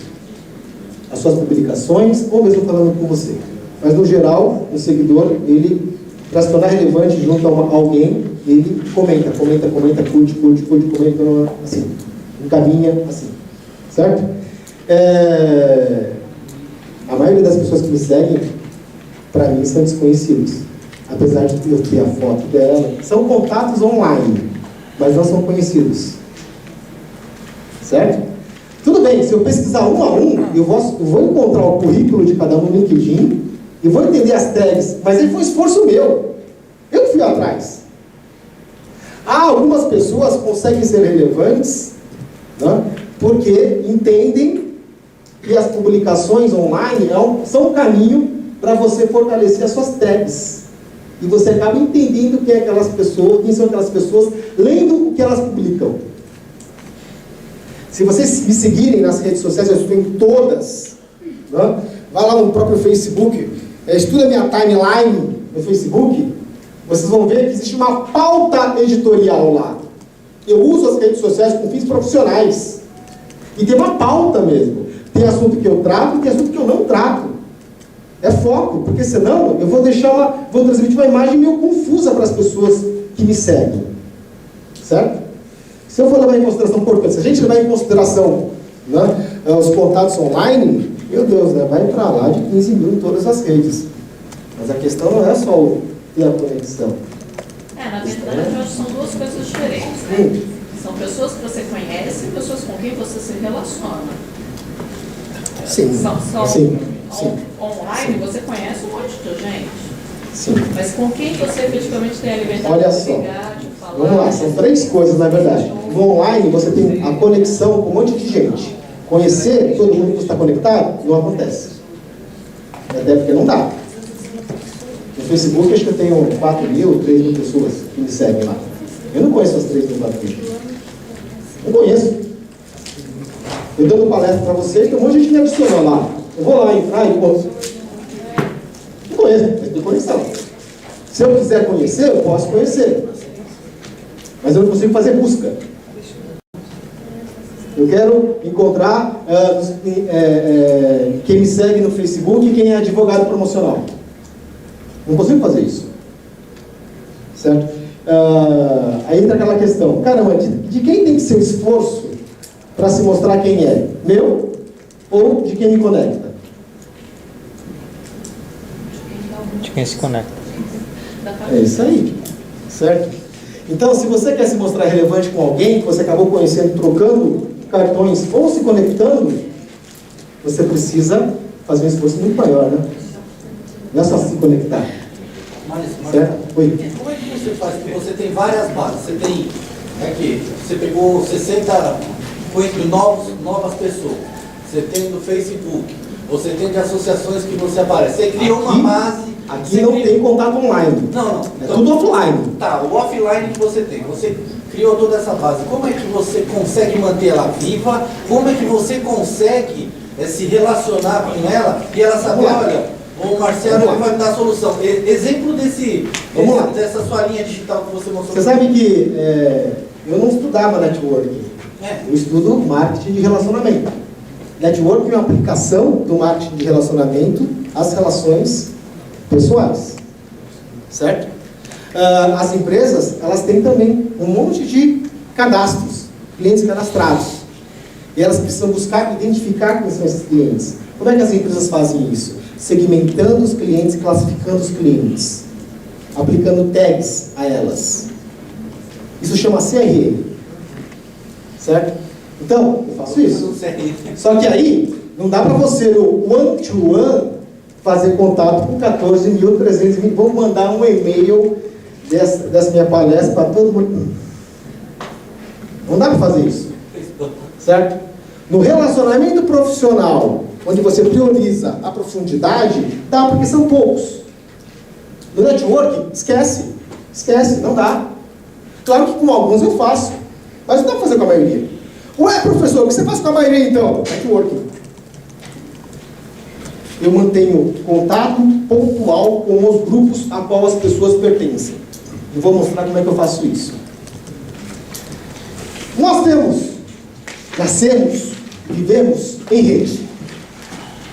as suas publicações ou mesmo falando com você. Mas no geral, o seguidor, ele, para se tornar relevante junto a alguém, ele comenta, curte, comenta, assim, encaminha, assim, certo? A maioria das pessoas que me seguem, para mim, são desconhecidos. Apesar de eu ter a foto dela, são contatos online, mas não são conhecidos. Certo? Tudo bem, se eu pesquisar um a um, eu vou encontrar o currículo de cada um no LinkedIn, e vou entender as tags, mas aí foi um esforço meu. Eu que fui atrás. Algumas pessoas conseguem ser relevantes, né, porque entendem que as publicações online são um caminho para você fortalecer as suas tags. E você acaba entendendo quem são aquelas pessoas, lendo o que elas publicam. Se vocês me seguirem nas redes sociais, eu estou em todas. Né? Vai lá no próprio Facebook, estuda minha timeline no Facebook, vocês vão ver que existe uma pauta editorial lá. Eu uso as redes sociais com fins profissionais. E tem uma pauta mesmo. Tem assunto que eu trato e tem assunto que eu não trato. É foco, porque senão eu vou transmitir uma imagem meio confusa para as pessoas que me seguem. Certo? Se eu for levar em consideração, portanto, se a gente levar em consideração, né, os contatos online, meu Deus, né, vai para lá de 15 mil em todas as redes. Mas a questão não é só ter a conexão. Na verdade, eu acho que são duas coisas diferentes, né? São pessoas que você conhece e pessoas com quem você se relaciona. Sim. Online, você conhece um monte de gente. Sim. Mas com quem você efetivamente tem a liberdade Olha de só. ligar, de falar? Vamos lá, são 3 coisas na verdade. No online você tem a conexão com um monte de gente. Conhecer todo mundo que está conectado não acontece. Até porque não dá. No Facebook acho que eu tenho 4 mil, 3 mil pessoas que me seguem lá. Eu não conheço as 3 mil, 4 mil. Não conheço. Eu dando palestra para vocês, tem um monte de gente me adicionou lá. Eu vou lá entrar e posso. Não conheço, mas tem conexão. Se eu quiser conhecer, eu posso conhecer. Mas eu não consigo fazer busca. Eu quero encontrar quem me segue no Facebook e quem é advogado promocional. Não consigo fazer isso. Certo? Aí entra aquela questão. Caramba, de quem tem que ser o esforço para se mostrar quem é? Meu ou de quem me conecta? De quem se conecta. É isso aí. Certo? Então, se você quer se mostrar relevante com alguém que você acabou conhecendo, trocando cartões ou se conectando, você precisa fazer um esforço muito maior, né? Não é só se conectar. Certo? Oi. Como é que você faz? Porque você tem várias bases. Você tem aqui, você pegou 60, foi entre novas pessoas. Você tem no Facebook. Você tem de associações que você aparece. Você criou uma base. Aqui não tem contato online. Não. É tudo offline. Tá, o offline que você tem. Você criou toda essa base. Como é que você consegue manter ela viva? Como é que você consegue se relacionar com ela e ela saber, olha, o Marcelo ele vai me dar a solução. Exemplo dessa sua linha digital que você mostrou. Você sabe que eu não estudava networking. Eu estudo marketing de relacionamento. Networking é uma aplicação do marketing de relacionamento às relações pessoais. Certo? As empresas, elas têm também um monte de cadastros, clientes cadastrados. E elas precisam buscar identificar quem são esses clientes. Como é que as empresas fazem isso? Segmentando os clientes, classificando os clientes, aplicando tags a elas. Isso chama CRM. Certo? Então, eu faço isso. Só que aí, não dá para você no one-to-one fazer contato com 14.320. Vou mandar um e-mail dessa minha palestra para todo mundo. Não dá para fazer isso. Certo? No relacionamento profissional, onde você prioriza a profundidade, dá, porque são poucos. No networking, esquece, não dá. Claro que com alguns eu faço, mas não dá para fazer com a maioria. Ué, professor, o que você faz com a maioria então? Networking. Eu mantenho contato pontual com os grupos a qual as pessoas pertencem. E vou mostrar como é que eu faço isso. Nós nascemos, vivemos em rede.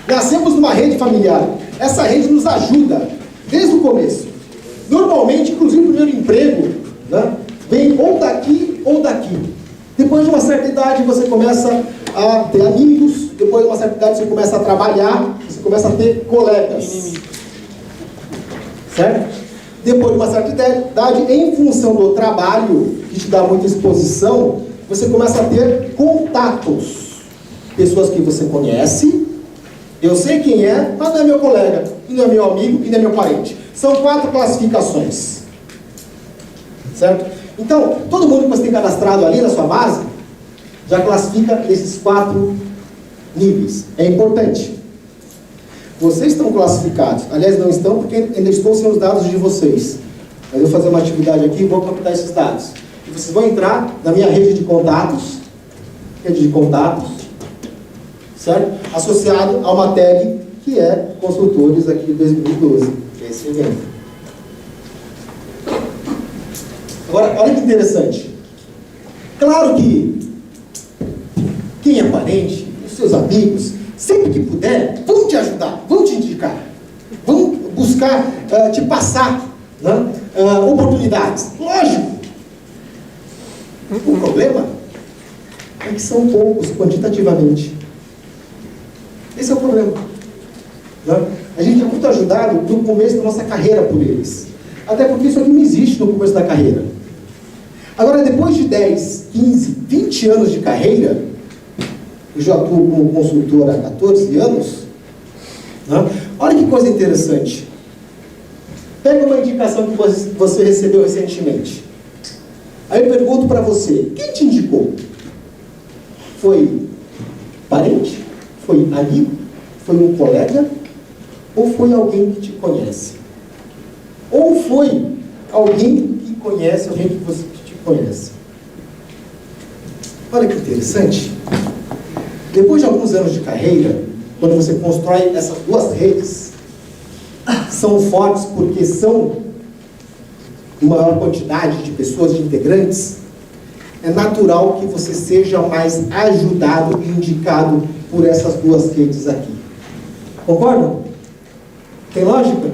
Nascemos numa rede familiar. Essa rede nos ajuda desde o começo. Normalmente, inclusive o primeiro emprego, né, vem ou daqui ou daqui. Depois de uma certa idade você começa a ter amigos, depois de uma certa idade você começa a trabalhar, você começa a ter colegas. Certo? Depois de uma certa idade, em função do trabalho, que te dá muita exposição, você começa a ter contatos. Pessoas que você conhece, eu sei quem é, mas não é meu colega, e não é meu amigo, e não é meu parente. São 4 classificações. Certo? Então, todo mundo que você tem cadastrado ali na sua base, já classifica esses 4 níveis. É importante. Vocês estão classificados. Aliás, não estão porque ainda estou sem os dados de vocês. Mas eu vou fazer uma atividade aqui e vou captar esses dados. E vocês vão entrar na minha rede de contatos, certo? Associado a uma tag que é consultores aqui de 2012, que é esse evento. Agora, olha que interessante. Claro que quem é parente, os seus amigos, sempre que puder, vão te ajudar, vão te indicar, vão buscar te passar, né, oportunidades. Lógico. O problema é que são poucos quantitativamente. Esse é o problema. Né? A gente é muito ajudado no começo da nossa carreira por eles. Até porque isso aqui não existe no começo da carreira. Agora, depois de 10, 15, 20 anos de carreira, eu já atuo como consultor há 14 anos, né? Olha que coisa interessante. Pega uma indicação que você recebeu recentemente. Aí eu pergunto para você, quem te indicou? Foi parente? Foi amigo? Foi um colega? Ou foi alguém que te conhece? Ou foi alguém que conhece, alguém que te conhece? Olha que interessante. Depois de alguns anos de carreira, quando você constrói essas duas redes, são fortes porque são uma maior quantidade de pessoas, de integrantes, é natural que você seja mais ajudado e indicado por essas duas redes aqui. Concordam? Tem lógica?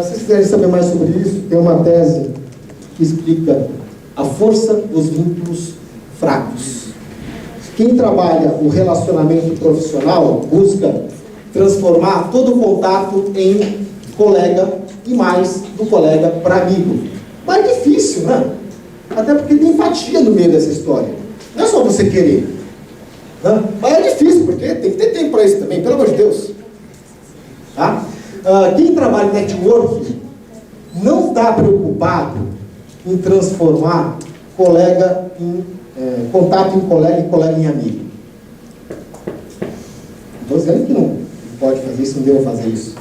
Se vocês quiserem saber mais sobre isso, tem uma tese que explica a força dos vínculos fracos. Quem trabalha o relacionamento profissional busca transformar todo o contato em colega e mais do colega para amigo. Mas é difícil, né? Até porque tem empatia no meio dessa história. Não é só você querer. Né? Mas é difícil, porque tem que ter tempo para isso também, pelo amor de Deus. Tá? Quem trabalha em network não está preocupado em transformar colega em contato em colega e colega em amigo. Estou dizendo que não pode fazer isso, não deve fazer isso.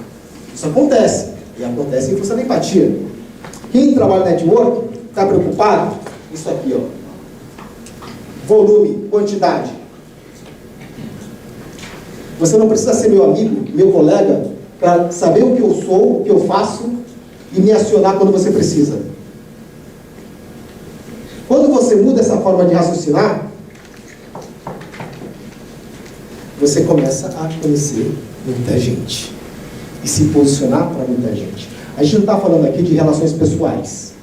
Isso acontece. E acontece em função da empatia. Quem trabalha em network está preocupado? Isso aqui, ó. Volume, quantidade. Você não precisa ser meu amigo, meu colega, para saber o que eu sou, o que eu faço e me acionar quando você precisa. Quando você muda essa forma de raciocinar, você começa a conhecer muita gente e se posicionar para muita gente. A gente não está falando aqui de relações pessoais.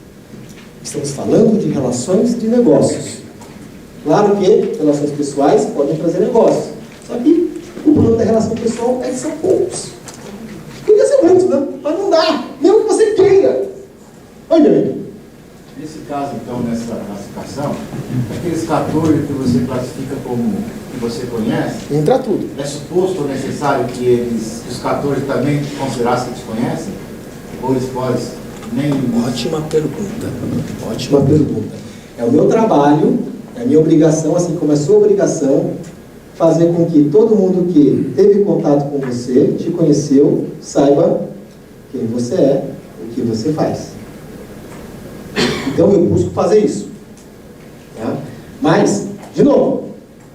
Estamos falando de relações de negócios. Claro que relações pessoais podem trazer negócios. Só que o problema da relação pessoal é que são poucos. Podia ser muitos, né? Mas não dá. Mesmo que você queira. Oi, meu amigo. Nesse caso, então, nessa classificação, aqueles 14 que você classifica como que você conhece, entra tudo. É suposto ou necessário que os 14 também considerassem que te conhecem? Ou eles podem nem... Ótima pergunta. Ótima pergunta. É o meu trabalho, é a minha obrigação, assim como é a sua obrigação, fazer com que todo mundo que teve contato com você, te conheceu, saiba quem você é, o que você faz. Então eu busco fazer isso. Tá? Mas, de novo,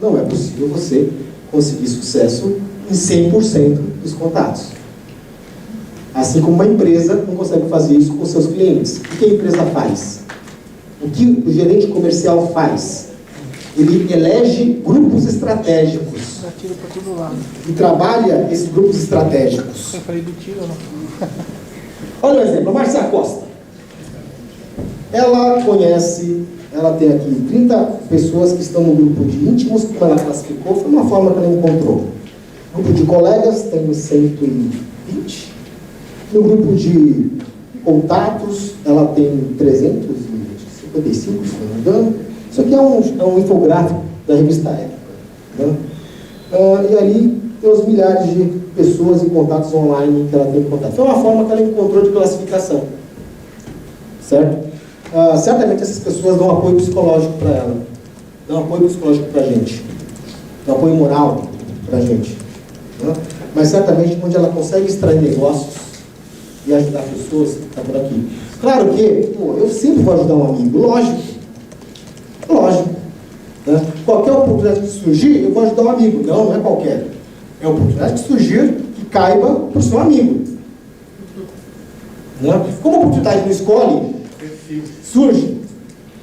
não é possível você conseguir sucesso em 100% dos contatos. Assim como uma empresa não consegue fazer isso com seus clientes. O que a empresa faz? O que o gerente comercial faz? Ele elege grupos estratégicos e trabalha esses grupos estratégicos. Olha um exemplo, a Márcia Costa. Ela conhece, ela tem aqui 30 pessoas que estão no grupo de íntimos, como ela classificou, foi uma forma que ela encontrou. No grupo de colegas tem 120. No grupo de contatos, ela tem 355, se não me engano. Isso aqui é um infográfico da revista Época. Né? E ali tem os milhares de pessoas e contatos online que ela tem contato. Foi uma forma que ela encontrou de classificação. Certo? Certamente essas pessoas dão apoio psicológico para ela. Dão apoio psicológico para a gente. Dão apoio moral para a gente. né? Mas certamente onde ela consegue extrair negócios e ajudar pessoas, está por aqui. Claro que, pô, eu sempre vou ajudar um amigo, lógico. Né? Qualquer oportunidade que surgir, eu vou ajudar um amigo. Não é qualquer. É a oportunidade que surgir que caiba para o seu amigo. Né? Como a oportunidade não escolhe, surge,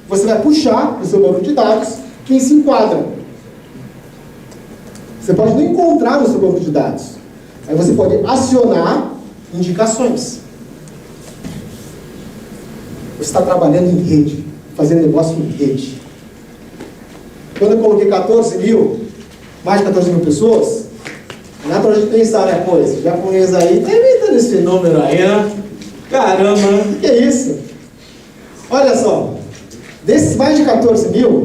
você vai puxar para o seu banco de dados quem se enquadra. Você pode não encontrar no seu banco de dados. Aí você pode acionar indicações. Você está trabalhando em rede, fazendo negócio em rede. Quando eu coloquei 14 mil, mais de 14 mil pessoas, não dá para a gente pensar, né? Pô, esse japonês aí está inventando esse número aí, né? Caramba, o que é isso? Olha só, desses mais de 14 mil,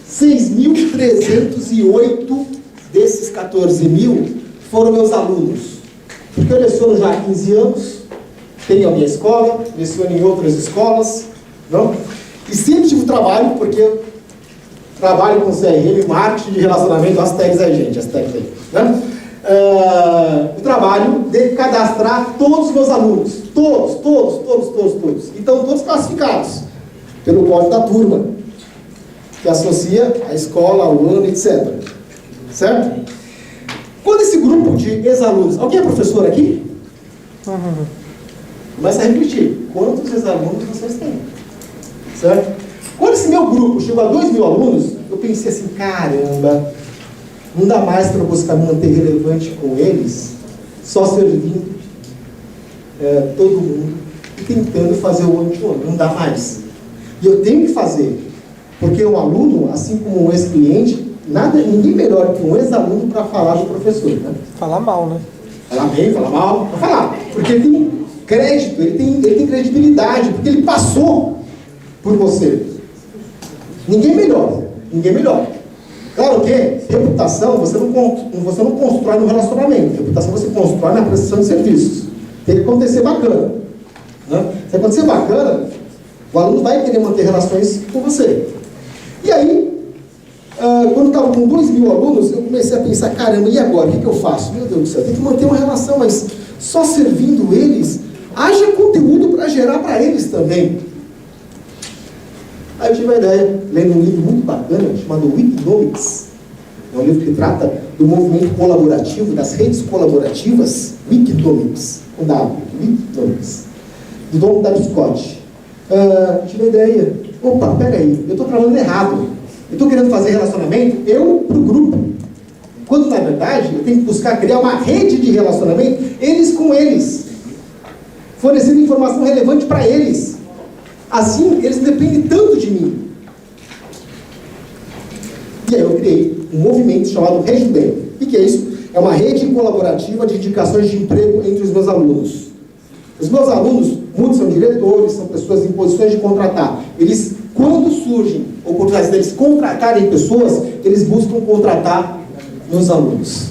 6.308 desses 14 mil foram meus alunos. Porque eu leciono já há 15 anos, tenho a minha escola, leciono em outras escolas, não? E sempre tive trabalho, porque eu trabalho com CRM, marketing de relacionamento, as tags aí, gente, as tags aí, né? O trabalho de cadastrar todos os meus alunos, todos, e estão todos classificados pelo código da turma, que associa a escola, ao ano, etc. Certo? Quando esse grupo de ex-alunos, alguém é professor aqui? Começa a refletir, quantos ex-alunos vocês têm? Certo? Quando esse meu grupo chegou a 2.000 alunos, eu pensei assim, caramba, não dá mais para buscar me manter relevante com eles, só servindo todo mundo e tentando fazer o one-to-one. Não dá mais. E eu tenho que fazer, porque um aluno, assim como um ex-cliente, ninguém melhor que um ex-aluno para falar do professor. Né? Falar mal, né? Falar bem, falar mal, para falar. Porque ele tem crédito, ele tem credibilidade, porque ele passou por você. Ninguém melhor. Claro que reputação você não constrói no relacionamento. Reputação você constrói na prestação de serviços. Tem que acontecer bacana. Né? Se acontecer bacana, o aluno vai querer manter relações com você. E aí, quando estava com 2.000 alunos, eu comecei a pensar, caramba, e agora? O que eu faço? Meu Deus do céu, eu tenho que manter uma relação, mas só servindo eles, haja conteúdo para gerar para eles também. Aí eu tive uma ideia, lendo um livro muito bacana, chamado Wikinomics. É um livro que trata do movimento colaborativo, das redes colaborativas, Wikinomics, com W, Wikinomics, do Dom W. Scott. Tive a ideia, opa, peraí, eu estou trabalhando errado. Eu estou querendo fazer relacionamento, eu para o grupo. Quando, na verdade, eu tenho que buscar criar uma rede de relacionamento, eles com eles. Fornecendo informação relevante para eles. Assim, eles não dependem tanto de mim. E aí eu criei um movimento chamado Rede do Bem. O que é isso? É uma rede colaborativa de indicações de emprego entre os meus alunos. Os meus alunos, muitos são diretores, são pessoas em posições de contratar. Eles, quando surgem oportunidades deles contratarem pessoas, eles buscam contratar meus alunos.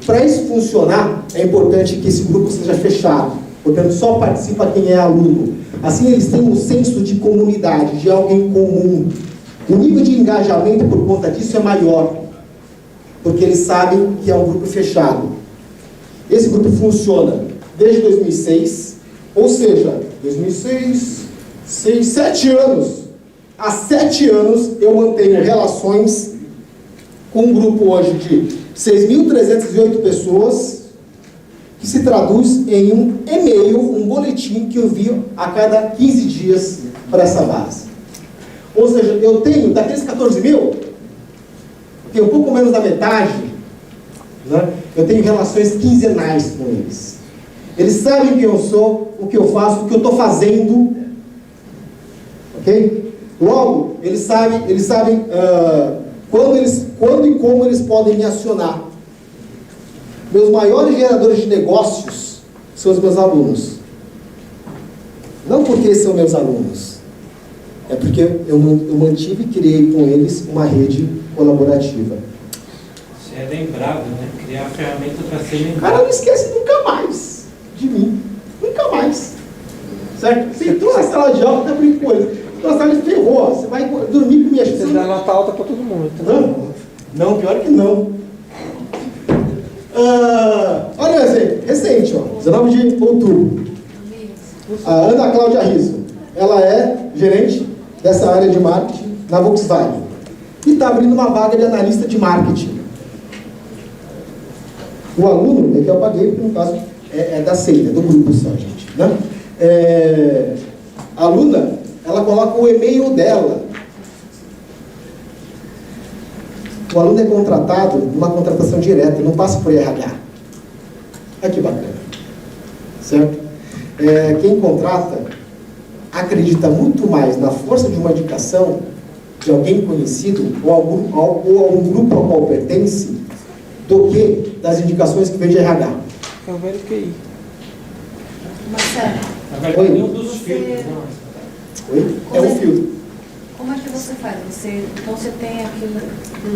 Para isso funcionar, é importante que esse grupo seja fechado. Portanto, só participa quem é aluno. Assim, eles têm um senso de comunidade, de algo em comum. O nível de engajamento por conta disso é maior, porque eles sabem que é um grupo fechado. Esse grupo funciona desde 2006, ou seja, 7 anos. Há 7 anos eu mantenho relações com um grupo hoje de 6.308 pessoas, que se traduz em um e-mail, um boletim que eu envio a cada 15 dias para essa base. Ou seja, eu tenho, daqueles 14 mil, tem um pouco menos da metade, né? Eu tenho relações quinzenais com eles. Eles sabem quem eu sou, o que eu faço, o que eu estou fazendo. Ok? Logo, eles sabem quando e como eles podem me acionar. Meus maiores geradores de negócios são os meus alunos. Não porque são meus alunos. É porque eu mantive e criei com eles uma rede colaborativa. Você é bem bravo, né? Criar a ferramenta para ser lembrado. Cara, não esquece nunca mais de mim. Nunca mais. Certo? Você entrou na sala de aula, tá brincando com ele. Entrou na sala e ferrou. Você vai dormir com minha Você dá nota alta para todo mundo. Não, pior que não. Olha o exemplo, recente, ó, 19 de outubro. A Ana Cláudia Riso, ela é gerente dessa área de marketing na Volkswagen e está abrindo uma vaga de analista de marketing. O aluno, é que eu paguei, porque no caso é da seita, do grupo só, gente, né? A aluna, ela coloca o e-mail dela. O aluno é contratado numa contratação direta, não passa por RH. Olha que bacana. Certo? Quem contrata acredita muito mais na força de uma indicação de alguém conhecido ou algum grupo ao qual pertence do que das indicações que vem de RH. É o velho QI. Marcelo, Oi? Nenhum dos filtros, não. Oi? É um filtro. como é que você faz? Então você tem aqui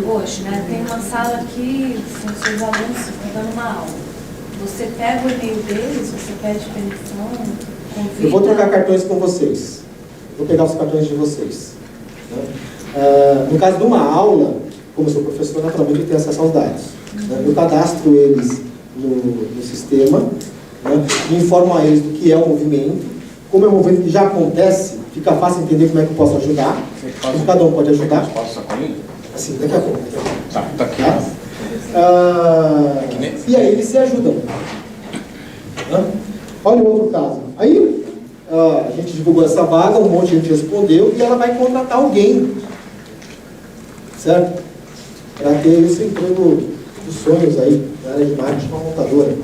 hoje, né? Tem uma sala aqui, são seus alunos estão dando uma aula. Você pega o e-mail deles, você pede permissão, convida... Eu vou trocar cartões com vocês. Vou pegar os cartões de vocês. No caso de uma aula, como eu sou professor, naturalmente eu tenho acesso aos dados. Eu cadastro eles no sistema, e informo a eles do que é o movimento. Como é um movimento que já acontece, fica fácil entender como é que eu posso ajudar. Cada um pode ajudar. Posso comigo? Assim, daqui a pouco. Tá aqui. E aí eles se ajudam. Olha o outro caso. Aí a gente divulgou essa vaga, um monte de gente respondeu e ela vai contratar alguém. Certo? Para ter esse emprego dos sonhos aí, na área de marketing, uma montadora.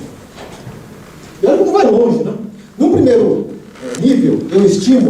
E olha como vai longe, né? No primeiro nível, eu estimo